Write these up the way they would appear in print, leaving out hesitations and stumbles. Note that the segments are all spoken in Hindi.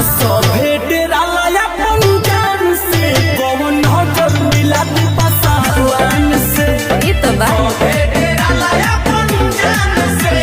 सभे डेराला अपन जान से कौन नजर मिला दी पसारवान से ये तो बात। सभे डेराला अपन जान से।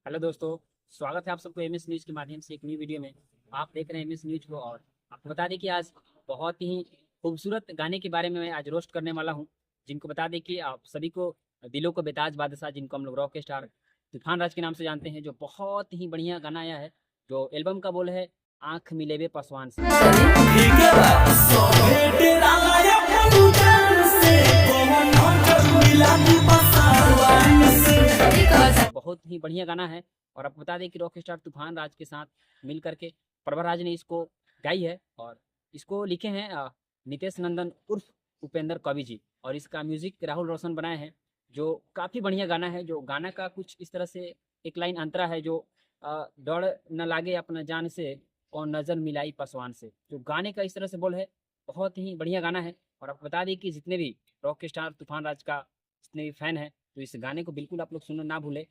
हेलो दोस्तों, स्वागत है आप सबको एमएस न्यूज़ के माध्यम से एक नई वीडियो में। आप देख रहे हैं एमएस न्यूज़ को और आपको बता दें कि आज बहुत ही खूबसूरत गाने के बारे में मैं आज रोस्ट करने वाला हूं, जिनको बता दें कि आप सभी को दिलों को बेताज बादशाह, जिनको हम लोग रॉक स्टार तूफान राज के नाम से जानते हैं, जो बहुत ही बढ़िया गाना आया है, जो एल्बम का बोल है आँख मिलेबे पासवान से। ठीक है बात सभे डेराला अपन जान से कौन नजर मिला दी पसारवान से। बहुत ही बढ़िया गाना है और आपको बता दें कि रॉक स्टार तूफान राज के साथ मिल करके प्रभा राज ने इसको गाई है और इसको लिखे हैं नितेश नंदन उर्फ उपेंद्र कवि जी, और इसका म्यूजिक राहुल रोशन बनाए हैं, जो काफ़ी बढ़िया गाना है। जो गाना का कुछ इस तरह से एक लाइन अंतरा है, जो डर न लागे अपना जान से कौन नज़र मिलाई पासवान से। जो गाने का इस तरह से बोल है, बहुत ही बढ़िया गाना है। और आपको बता दें कि जितने भी रॉक स्टार तूफान राज का जितने भी फैन हैं, तो इस गाने को बिल्कुल आप लोग सुनना ना भूलें।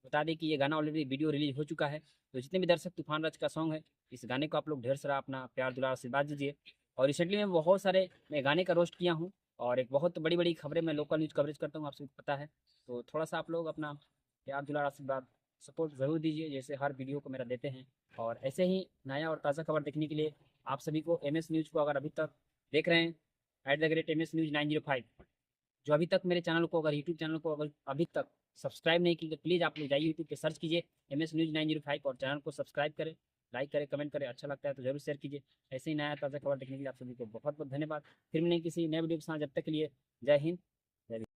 बता दें कि ये गाना ऑलरेडी वीडियो रिलीज हो चुका है, तो जितने भी दर्शक तूफान राज का सॉन्ग है, इस गाने को आप लोग ढेर सारा अपना प्यार दुलार आशीर्वाद दीजिए। और रिसेंटली मैं बहुत सारे मैं गाने का रोस्ट किया हूँ और एक बहुत बड़ी बड़ी खबरें मैं लोकल न्यूज़ कवरेज करता हूँ, आप सबको पता है। तो थोड़ा सा आप लोग अपना प्यार दुलार आशीर्वाद सपोर्ट ज़रूर दीजिए, जैसे हर वीडियो को मेरा देते हैं। और ऐसे ही नया और ताज़ा खबर देखने के लिए आप सभी को एमएस न्यूज़ को अगर अभी तक देख रहे हैं @MS News 905, जो अभी तक मेरे चैनल को, अगर यूट्यूब चैनल को अगर अभी तक सब्सक्राइब नहीं की, तो प्लीज़ आप लोग जाइए यूट्यूब पे सर्च कीजिए MS News 905 और चैनल को सब्सक्राइब करें, लाइक करें, कमेंट करें। अच्छा लगता है तो जरूर शेयर कीजिए। ऐसे ही नया ताज़ा खबर देखने के लिए आप सभी को बहुत बहुत धन्यवाद। फिर मिलेंगे किसी नए वीडियो के साथ, जब तक के लिए जय हिंद।